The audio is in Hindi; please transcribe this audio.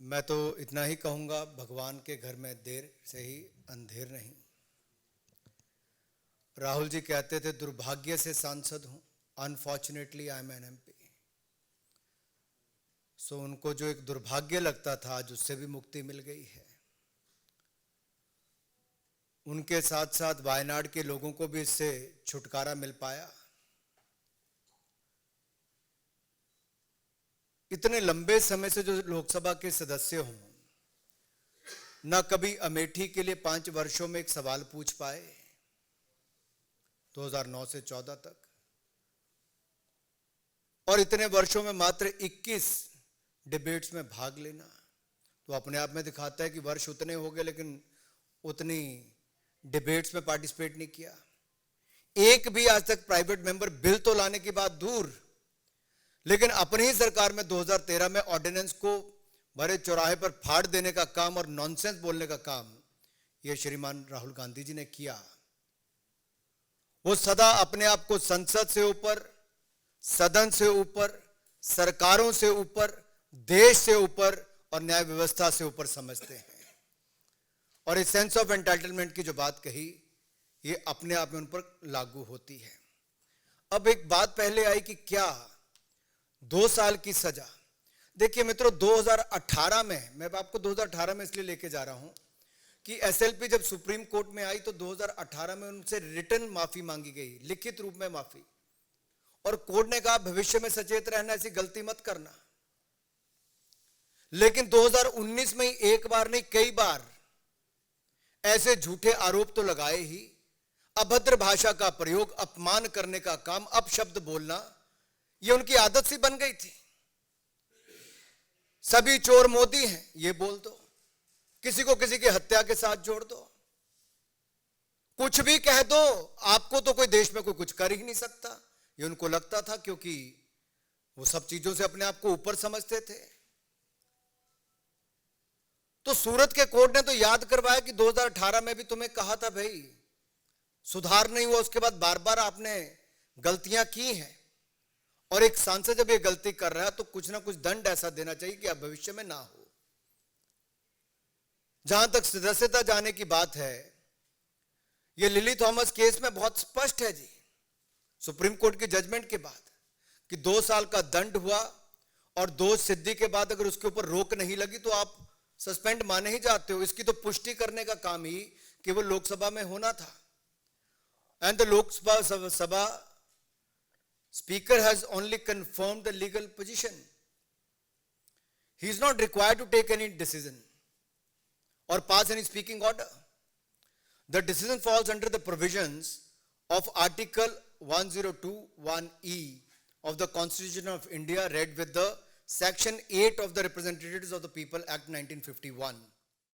मैं तो इतना ही कहूँगा, भगवान के घर में देर से ही अंधेर नहीं। राहुल जी कहते थे दुर्भाग्य से सांसद हूँ, unfortunately I am an MP. So उनको जो एक दुर्भाग्य लगता था आज उससे भी मुक्ति मिल गई है। उनके साथ साथ वायनाड के लोगों को भी इससे छुटकारा मिल पाया। इतने लंबे समय से जो लोकसभा के सदस्य हों, न कभी अमेठी के लिए 5 वर्षों में एक सवाल पूछ पाए 2009 से 14 तक, और इतने वर्षों में मात्र 21 डिबेट्स में भाग लेना तो अपने आप में दिखाता है कि वर्ष उतने हो गए लेकिन उतनी डिबेट्स में पार्टिसिपेट नहीं किया। एक भी आज तक प्राइवेट मेंबर बिल तो लाने की बात दूर, लेकिन अपनी ही सरकार में 2013 में ऑर्डिनेंस को बड़े चौराहे पर फाड़ देने का काम और नॉनसेंस बोलने का काम यह श्रीमान राहुल गांधी जी ने किया। वो सदा अपने आप को संसद से ऊपर, सदन से ऊपर, सरकारों से ऊपर, देश से ऊपर और न्याय व्यवस्था से ऊपर समझते हैं। और इस सेंस ऑफ एंटाइटलमेंट की जो बात कही, ये अपने आप में उन पर लागू होती है। अब एक बात पहले आई कि क्या 2 साल की सजा। देखिए मित्रों, 2018 में, मैं आपको 2018 में इसलिए लेके जा रहा हूं कि एसएलपी जब सुप्रीम कोर्ट में आई तो 2018 में उनसे रिटर्न माफी मांगी गई, लिखित रूप में माफी, और कोर्ट ने कहा भविष्य में सचेत रहना, ऐसी गलती मत करना। लेकिन 2019 में एक बार नहीं कई बार ऐसे झूठे आरोप तो लगाए ही। अभद्र भाषा का प्रयोग, अपमान करने का काम, अपशब्द बोलना, ये उनकी आदत सी बन गई थी। सभी चोर मोदी हैं ये बोल दो, किसी को किसी की हत्या के साथ जोड़ दो, कुछ भी कह दो, आपको तो कोई देश में कोई कुछ कर ही नहीं सकता, ये उनको लगता था, क्योंकि वो सब चीजों से अपने आप को ऊपर समझते थे। तो सूरत के कोर्ट ने तो याद करवाया कि 2018 में भी तुम्हें कहा था भाई सुधार नहीं हुआ, उसके बाद बार बार आपने गलतियां की हैं, और एक सांसद जब ये गलती कर रहा है तो कुछ ना कुछ दंड ऐसा देना चाहिए कि अब भविष्य में ना हो। जहां तक सदस्यता जाने की बात है, ये लिली थॉमस केस में बहुत स्पष्ट है जी, सुप्रीम कोर्ट की जजमेंट के बाद, कि 2 साल का दंड हुआ और दोष सिद्धि के बाद अगर उसके ऊपर रोक नहीं लगी तो आप सस्पेंड माने ही जाते हो। इसकी तो पुष्टि करने का काम ही केवल लोकसभा में होना था। And the Lok Sabha Speaker has only confirmed the legal position. He is not required to take any decision or pass any speaking order. The decision falls under the provisions of Article 1021E of the Constitution of India, read with the Section 8 of the Representatives of the People Act 1951.